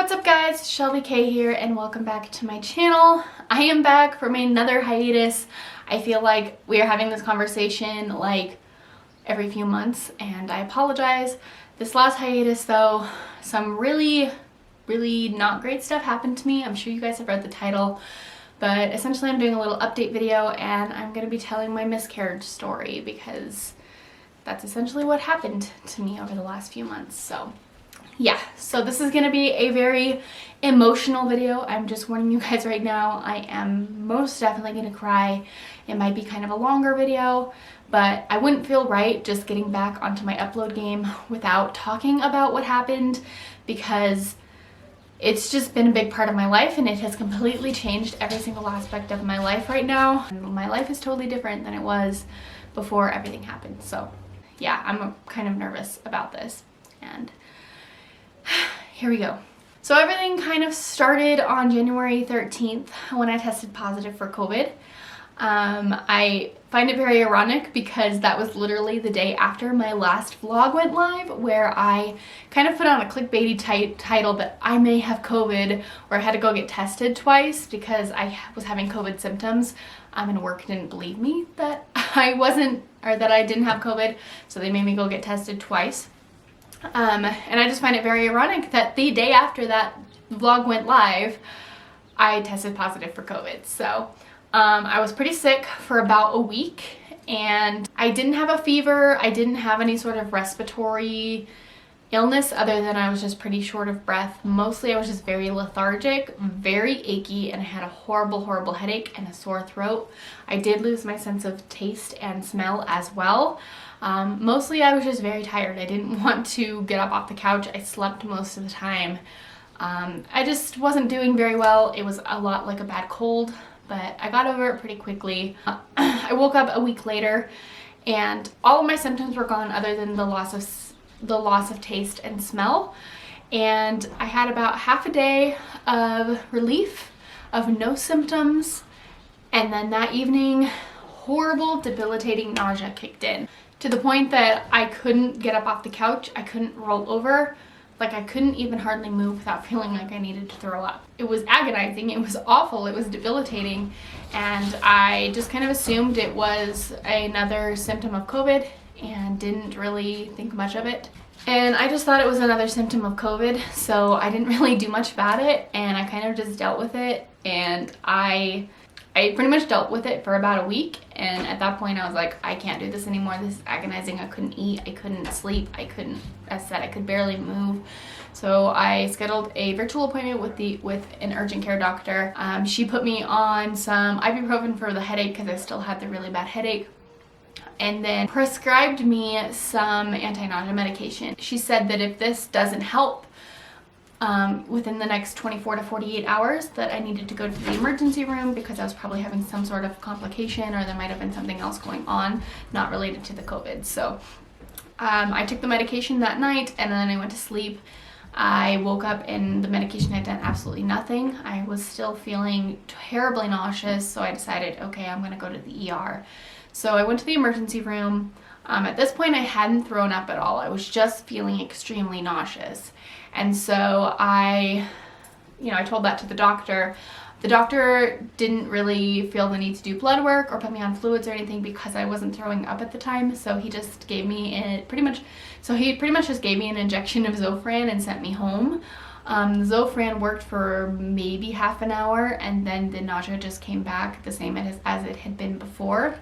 What's up guys, ShelbyKay here and welcome back to my channel. I am back from another hiatus. I feel like we are having this conversation like every few months and I apologize. This last hiatus though, some really not great stuff happened to me. I'm sure you guys have read the title, but essentially I'm doing a little update video and I'm going to be telling my miscarriage story because that's essentially what happened to me over the last few months. So yeah, so this is going to be a very emotional video. I'm just warning you guys right now. I am most definitely going to cry. It might be kind of a longer video, but I wouldn't feel right just getting back onto my upload game without talking about what happened because it's just been a big part of my life and it has completely changed every single aspect of my life right now. And my life is totally different than it was before everything happened. So yeah, I'm kind of nervous about this. And here we go. So everything kind of started on January 13th when I tested positive for COVID. I find it very ironic because that was literally the day after my last vlog went live where I kind of put on a clickbaity title that I may have COVID or I had to go get tested twice because I was having COVID symptoms and work didn't believe me that I wasn't or that I didn't have COVID, so they made me go get tested twice. And I just find it very ironic that the day after that vlog went live, I tested positive for COVID. So I was pretty sick for about a week and I didn't have a fever. I didn't have any sort of respiratory illness other than I was just pretty short of breath. Mostly I was just very lethargic, very achy, and I had a horrible headache and a sore throat. I did lose my sense of taste and smell as well. Mostly I was just very tired. I didn't want to get up off the couch. I slept most of the time. I just wasn't doing very well. It was a lot like a bad cold, but I got over it pretty quickly. I woke up a week later and all of my symptoms were gone other than the loss of taste and smell. And I had about half a day of relief of no symptoms. And then that evening, horrible, debilitating nausea kicked in. To the point that I couldn't get up off the couch, I couldn't roll over, like I couldn't even hardly move without feeling like I needed to throw up. It was agonizing, it was awful, it was debilitating, and I just kind of assumed it was another symptom of COVID and didn't really think much of it. And I just thought it was another symptom of COVID, so I didn't really do much about it, and I kind of just dealt with it, and I pretty much dealt with it for about a week, and at that point I was like, I can't do this anymore. This is agonizing. I couldn't eat, I couldn't sleep, as I said, I could barely move. So I scheduled a virtual appointment with an urgent care doctor. She put me on some ibuprofen for the headache because I still had the really bad headache, and then prescribed me some anti-nausea medication. She said that if this doesn't help within the next 24 to 48 hours that I needed to go to the emergency room because I was probably having some sort of complication or there might have been something else going on not related to the COVID. So I took the medication that night and then I went to sleep. I woke up and the medication had done absolutely nothing. I was still feeling terribly nauseous, so I decided, okay, I'm gonna go to the ER. So I went to the emergency room. At this point I hadn't thrown up at all. I was just feeling extremely nauseous. And so I told that to the doctor. The doctor didn't really feel the need to do blood work or put me on fluids or anything because I wasn't throwing up at the time. So he just gave me pretty much just gave me an injection of Zofran and sent me home. Zofran worked for maybe half an hour and then the nausea just came back the same as it had been before.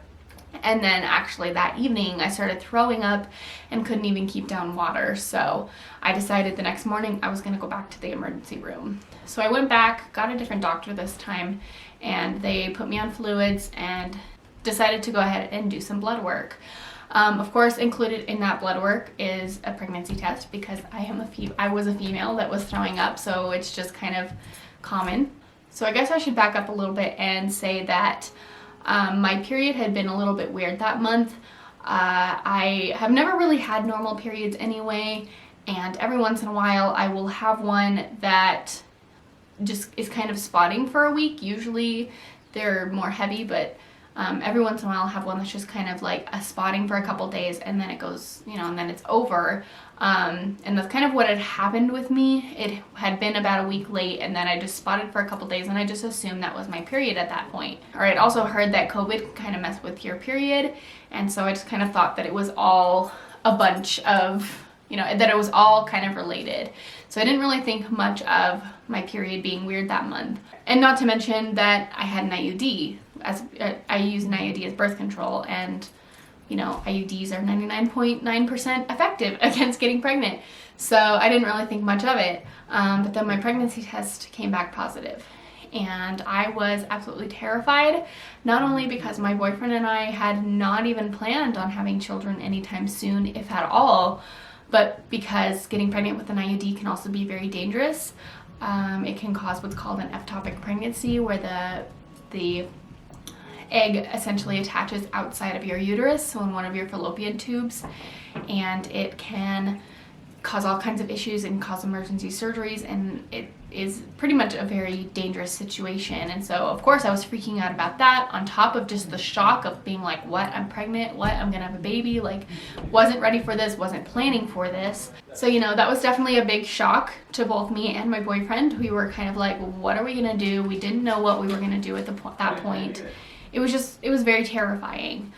And then actually that evening I started throwing up and couldn't even keep down water. So I decided the next morning I was going to go back to the emergency room. So I went back, got a different doctor this time, and they put me on fluids and decided to go ahead and do some blood work. Of course, included in that blood work is a pregnancy test because I was a female that was throwing up, so it's just kind of common. So I guess I should back up a little bit and say that my period had been a little bit weird that month. I have never really had normal periods anyway, and every once in a while I will have one that just is kind of spotting for a week. Usually they're more heavy, but Every once in a while I'll have one that's just kind of like a spotting for a couple days and then it goes, you know, and then it's over. And that's kind of what had happened with me. It had been about a week late and then I just spotted for a couple days and I just assumed that was my period at that point. Or I'd also heard that COVID can kind of mess with your period, and so I just kind of thought that it was all a bunch of, you know, that it was all kind of related. So I didn't really think much of my period being weird that month. And not to mention that I had an IUD. I use an IUD as birth control, and you know, IUDs are 99.9% effective against getting pregnant. So I didn't really think much of it. But then my pregnancy test came back positive. And I was absolutely terrified, not only because my boyfriend and I had not even planned on having children anytime soon, if at all, but because getting pregnant with an IUD can also be very dangerous. It can cause what's called an ectopic pregnancy, where the egg essentially attaches outside of your uterus, so in one of your fallopian tubes, and it can cause all kinds of issues and cause emergency surgeries, and it is pretty much a very dangerous situation. And so of course I was freaking out about that, on top of just the shock of being like, what, I'm pregnant, what, I'm gonna have a baby, like wasn't ready for this, wasn't planning for this. So, you know, that was definitely a big shock to both me and my boyfriend. We were kind of like, what are we gonna do? We didn't know what we were gonna do at that point. It was very terrifying.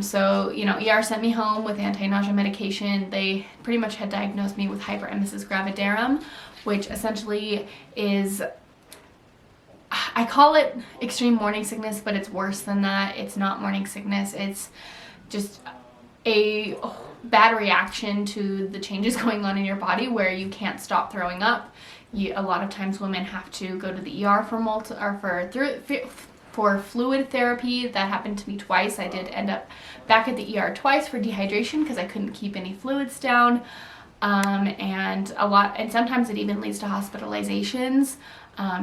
So, you know, ER sent me home with anti-nausea medication. They pretty much had diagnosed me with hyperemesis gravidarum, which essentially is, I call it extreme morning sickness, but it's worse than that. It's not morning sickness. It's just a bad reaction to the changes going on in your body where you can't stop throwing up. A lot of times women have to go to the ER for fluid therapy. That happened to me twice. I did end up back at the ER twice for dehydration because I couldn't keep any fluids down. And sometimes it even leads to hospitalizations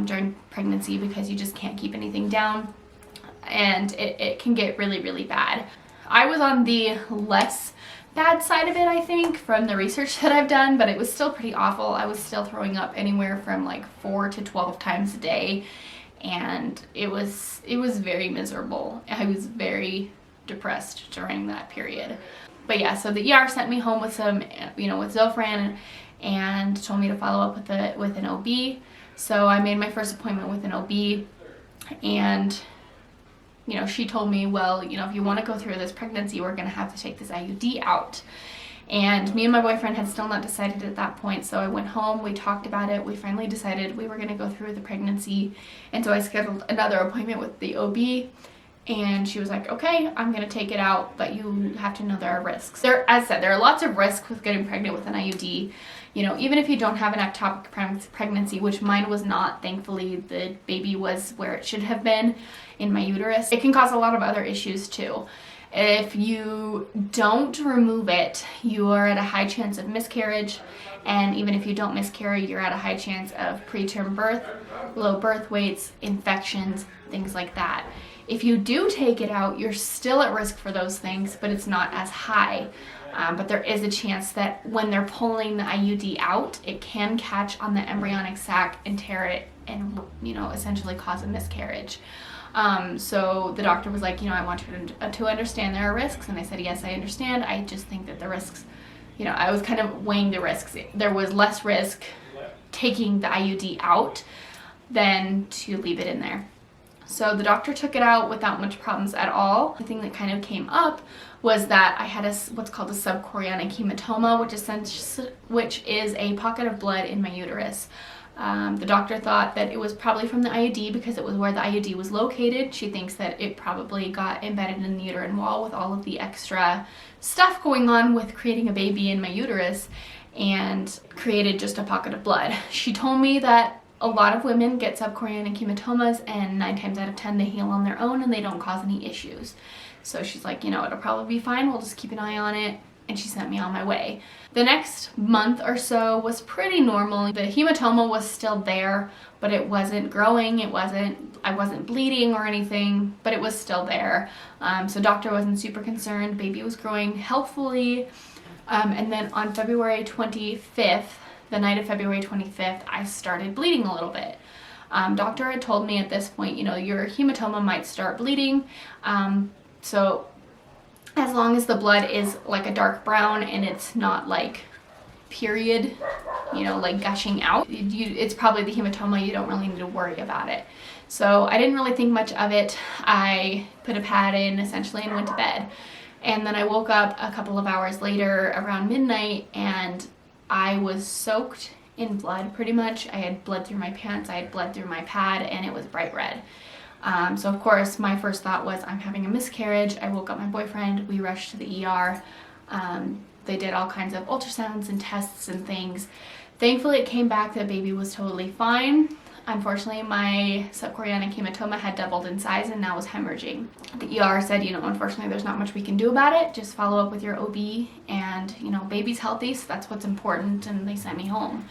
during pregnancy because you just can't keep anything down, and it can get really, really bad. I was on the less bad side of it, I think, from the research that I've done, but it was still pretty awful. I was still throwing up anywhere from like 4 to 12 times a day, and it was very miserable. I was very depressed during that period. But yeah, so the ER sent me home with some, you know, with Zofran, and told me to follow up with an OB. So I made my first appointment with an OB, and you know, she told me, well, you know, if you want to go through this pregnancy, we're going to have to take this IUD out. And me and my boyfriend had still not decided at that point, so I went home, we talked about it, we finally decided we were going to go through the pregnancy, and so I scheduled another appointment with the OB, and she was like, okay, I'm going to take it out, but you have to know there are risks. As I said, there are lots of risks with getting pregnant with an IUD. You know, even if you don't have an ectopic pregnancy, which mine was not, thankfully the baby was where it should have been in my uterus, it can cause a lot of other issues too. If you don't remove it, you are at a high chance of miscarriage, and even if you don't miscarry, you're at a high chance of preterm birth, low birth weights, infections, things like that. If you do take it out, you're still at risk for those things, but it's not as high. But there is a chance that when they're pulling the IUD out, it can catch on the embryonic sac and tear it and, you know, essentially cause a miscarriage. So the doctor was like, you know, I want you to understand there are risks. And I said, yes, I understand. I just think that the risks, you know, I was kind of weighing the risks. There was less risk taking the IUD out than to leave it in there. So the doctor took it out without much problems at all. The thing that kind of came up was that I had what's called a subchorionic hematoma, which is a pocket of blood in my uterus. The doctor thought that it was probably from the IUD because it was where the IUD was located. She thinks that it probably got embedded in the uterine wall with all of the extra stuff going on with creating a baby in my uterus, and created just a pocket of blood. She told me that a lot of women get subchorionic hematomas, and 9 times out of 10 they heal on their own and they don't cause any issues. So she's like, you know, it'll probably be fine, we'll just keep an eye on it, and she sent me on my way. The next month or so was pretty normal. The hematoma was still there, but it wasn't growing, I wasn't bleeding or anything, but it was still there. So doctor wasn't super concerned, baby was growing healthfully, and then on February 25th, the night of February 25th, I started bleeding a little bit. Doctor had told me at this point, you know, your hematoma might start bleeding. So as long as the blood is like a dark brown and it's not like period, you know, like gushing out, it's probably the hematoma. You don't really need to worry about it. So I didn't really think much of it. I put a pad in essentially and went to bed. And then I woke up a couple of hours later around midnight and I was soaked in blood pretty much. I had blood through my pants, I had blood through my pad, and it was bright red. So of course my first thought was I'm having a miscarriage. I woke up my boyfriend, we rushed to the ER. They did all kinds of ultrasounds and tests and things. Thankfully it came back that baby was totally fine. Unfortunately, my subchorionic hematoma had doubled in size and now was hemorrhaging. The ER said, you know, unfortunately there's not much we can do about it. Just follow up with your OB and, you know, baby's healthy, so that's what's important, and they sent me home.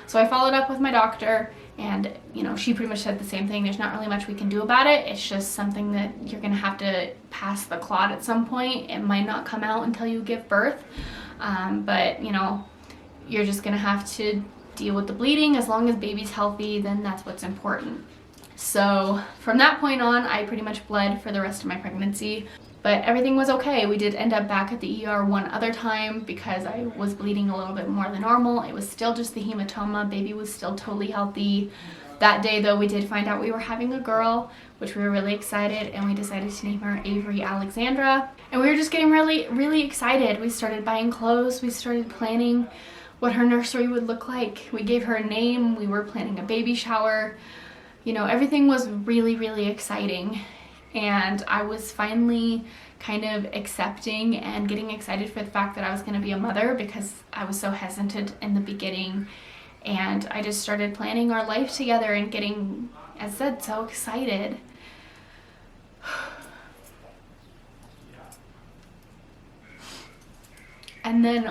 So I followed up with my doctor and, you know, she pretty much said the same thing. There's not really much we can do about it. It's just something that you're gonna have to pass the clot at some point. It might not come out until you give birth, but, you know, you're just gonna have to deal with the bleeding. As long as baby's healthy, then that's what's important. So from that point on, I pretty much bled for the rest of my pregnancy, but everything was okay. We did end up back at the ER one other time because I was bleeding a little bit more than normal. It was still just the hematoma. Baby was still totally healthy. That day though, we did find out we were having a girl, which we were really excited, and we decided to name her Avery Alexandra. And we were just getting really excited. We started buying clothes, we started planning what her nursery would look like. We gave her a name, we were planning a baby shower. You know, everything was really exciting. And I was finally kind of accepting and getting excited for the fact that I was gonna be a mother, because I was so hesitant in the beginning. And I just started planning our life together and getting, as I said, so excited. And then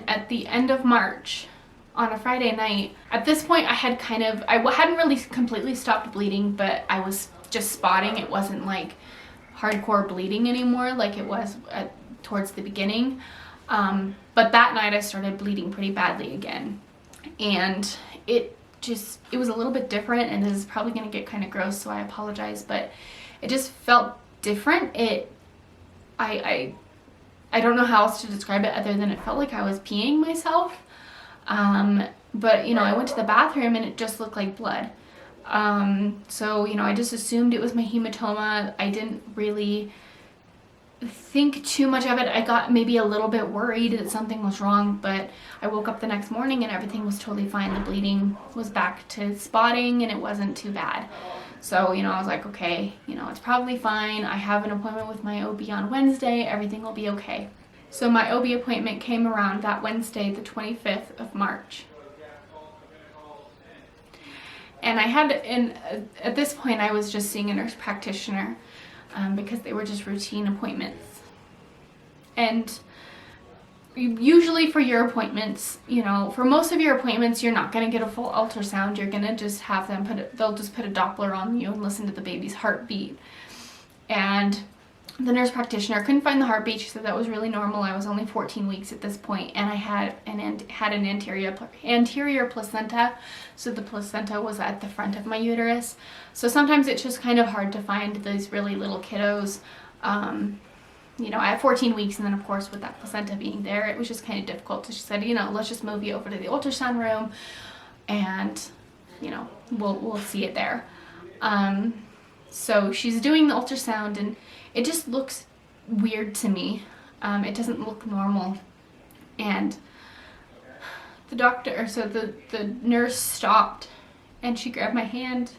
at the end of March, on a Friday night, at this point I hadn't really completely stopped bleeding, but I was just spotting. It wasn't like hardcore bleeding anymore like it was towards the beginning. But that night I started bleeding pretty badly again. And it was a little bit different, and this is probably gonna get kind of gross, so I apologize, but it just felt different. I don't know how else to describe it other than it felt like I was peeing myself. But you know, I went to the bathroom and it just looked like blood. So, you know, I just assumed it was my hematoma. I didn't really think too much of it. I got maybe a little bit worried that something was wrong, but I woke up the next morning and everything was totally fine. The bleeding was back to spotting and it wasn't too bad. So, you know, I was like, okay, you know, it's probably fine. I have an appointment with my OB on Wednesday. Everything will be okay. So my OB appointment came around that Wednesday, the 25th of March. And at this point, I was just seeing a nurse practitioner because they were just routine appointments. And usually for your appointments, you know, for most of your appointments, you're not going to get a full ultrasound. You're going to just have them they'll just put a Doppler on you and listen to the baby's heartbeat. And the nurse practitioner couldn't find the heartbeat. She said that was really normal. I was only 14 weeks at this point, and I had an anterior placenta, so the placenta was at the front of my uterus. So sometimes it's just kind of hard to find these really little kiddos. You know, at 14 weeks, and then of course with that placenta being there, it was just kind of difficult. So she said, you know, let's just move you over to the ultrasound room, and you know, we'll see it there. So she's doing the ultrasound, and it just looks weird to me. It doesn't look normal. And the nurse stopped and she grabbed my hand.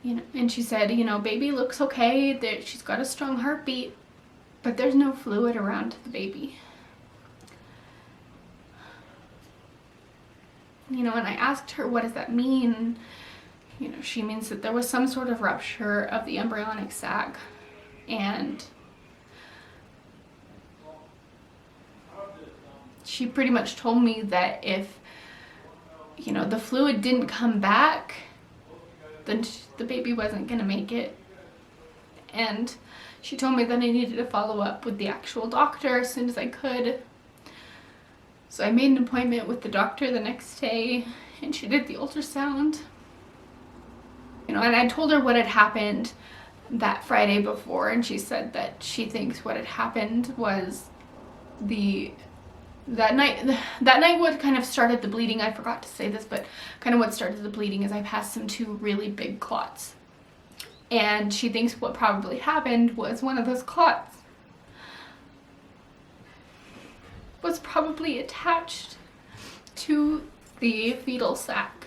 You know, and she said, you know, baby looks okay. She's got a strong heartbeat, but there's no fluid around the baby. You know, and I asked her, what does that mean? You know, she means that there was some sort of rupture of the embryonic sac, and she pretty much told me that if, you know, the fluid didn't come back, then the baby wasn't gonna make it. and she told me that I needed to follow up with the actual doctor as soon as I could. So I made an appointment with the doctor the next day, and she did the ultrasound. You know, and I told her what had happened that Friday before, and she said that she thinks what had happened was that night what kind of started the bleeding, I forgot to say this, but kind of what started the bleeding is I passed some 2 really big clots. And she thinks what probably happened was one of those clots was probably attached to the fetal sac.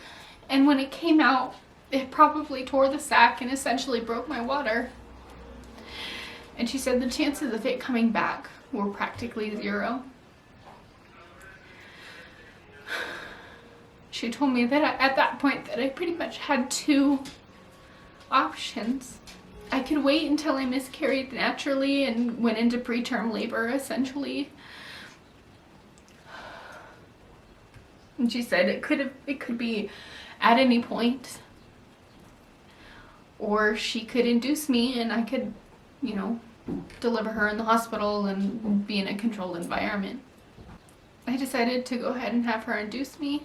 And when it came out, it probably tore the sac and essentially broke my water. And she said the chances of it coming back were practically 0. She told me that at that point that I pretty much had 2 options. I could wait until I miscarried naturally and went into preterm labor, essentially. And she said it could be at any point, or she could induce me and I could, you know, deliver her in the hospital and be in a controlled environment. I decided to go ahead and have her induce me,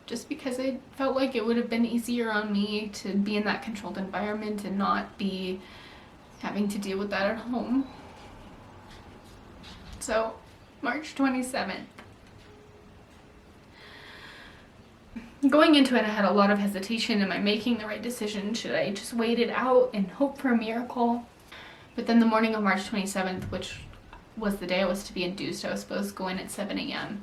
just because I felt like it would have been easier on me to be in that controlled environment and not be having to deal with that at home. So, March 27th. Going into it, I had a lot of hesitation. Am I making the right decision? Should I just wait it out and hope for a miracle? But then the morning of March 27th, which was the day I was to be induced, I was supposed to go in at 7 a.m.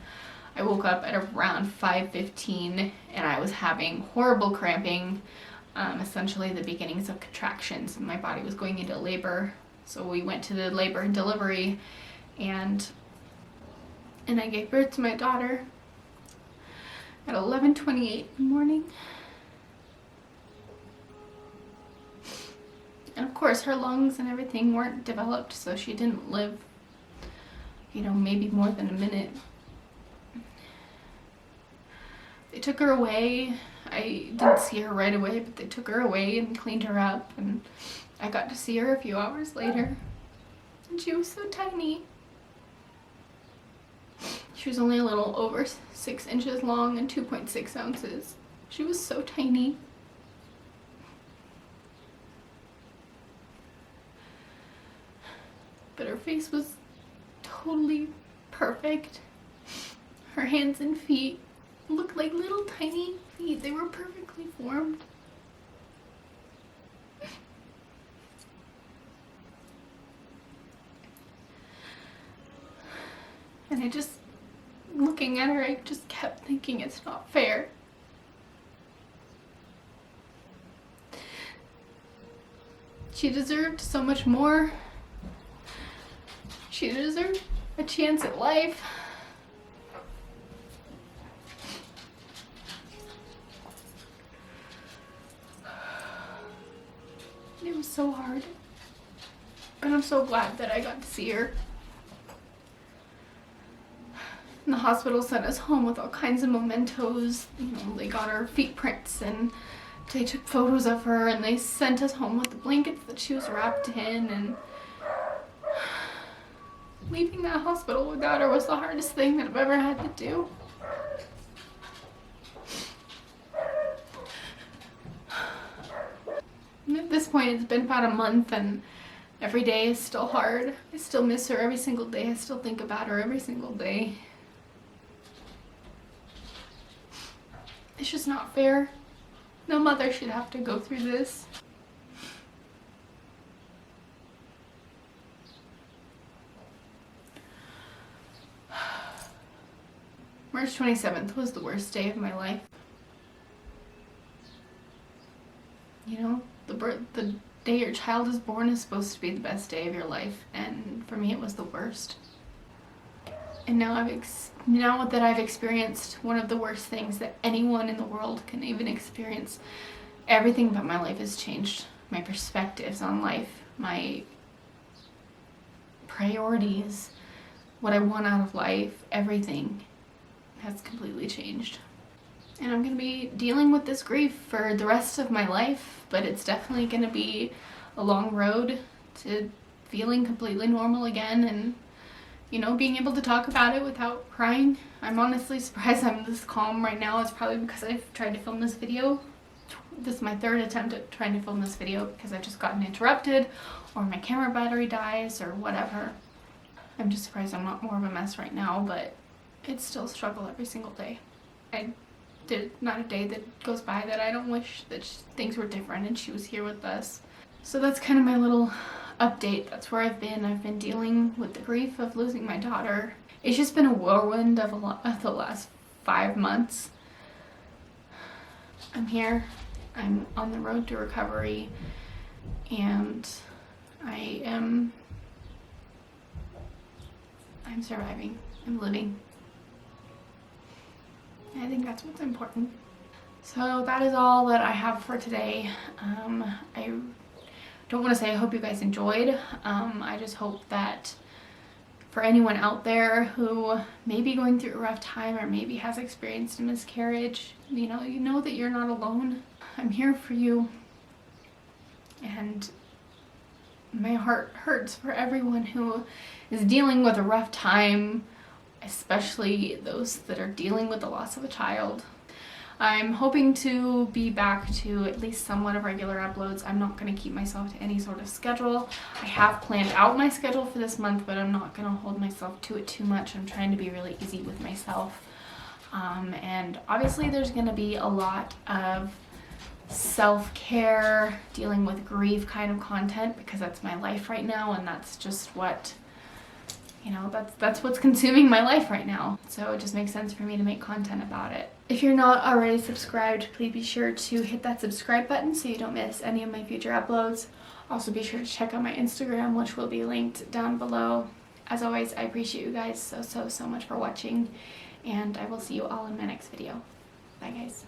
I woke up at around 5:15 and I was having horrible cramping, essentially the beginnings of contractions. My body was going into labor. So we went to the labor and delivery, and I gave birth to my daughter at 11:28 in the morning. And of course her lungs and everything weren't developed, so she didn't live, you know, maybe more than a minute. They took her away. I didn't see her right away, but they took her away and cleaned her up, and I got to see her a few hours later. And she was so tiny. She was only a little over 6 inches long and 2.6 ounces. She was so tiny. But her face was totally perfect. Her hands and feet looked like little tiny feet. They were perfectly formed. And I just, looking at her, I just kept thinking it's not fair. She deserved so much more. She deserved a chance at life. It was so hard, but I'm so glad that I got to see her. And the hospital sent us home with all kinds of mementos. You know, they got our feet prints and they took photos of her, and they sent us home with the blankets that she was wrapped in. And leaving that hospital without her was the hardest thing that I've ever had to do. And at this point, it's been about a month, and every day is still hard. I still miss her every single day. I still think about her every single day. It's just not fair. No mother should have to go through this. March 27th was the worst day of my life. You know, the day your child is born is supposed to be the best day of your life, and for me it was the worst. And now that I've experienced one of the worst things that anyone in the world can even experience, everything about my life has changed. My perspectives on life, my priorities, what I want out of life, everything has completely changed. And I'm going to be dealing with this grief for the rest of my life, but it's definitely going to be a long road to feeling completely normal again and, you know, being able to talk about it without crying. I'm honestly surprised I'm this calm right now. It's probably because I've tried to film this video. This is my third attempt at trying to film this video because I've just gotten interrupted or my camera battery dies or whatever. I'm just surprised I'm not more of a mess right now, but it's still a struggle every single day. There's not a day that goes by that I don't wish that things were different and she was here with us. So that's kind of my little update. That's where I've been. I've been dealing with the grief of losing my daughter. It's just been a whirlwind of the last 5 months. I'm here. I'm on the road to recovery, and I'm surviving. I'm living. I think that's what's important. So that is all that I have for today. I don't want to say I hope you guys enjoyed. I just hope that for anyone out there who may be going through a rough time or maybe has experienced a miscarriage, you know that you're not alone. I'm here for you, and my heart hurts for everyone who is dealing with a rough time, especially those that are dealing with the loss of a child. I'm hoping to be back to at least somewhat of regular uploads. I'm not going to keep myself to any sort of schedule. I have planned out my schedule for this month, but I'm not going to hold myself to it too much. I'm trying to be really easy with myself. And obviously there's going to be a lot of self-care, dealing with grief kind of content, because that's my life right now, and that's just what, you know, that's what's consuming my life right now. So it just makes sense for me to make content about it. If you're not already subscribed, please be sure to hit that subscribe button so you don't miss any of my future uploads. Also be sure to check out my Instagram, which will be linked down below. As always, I appreciate you guys so much for watching, and I will see you all in my next video. Bye guys.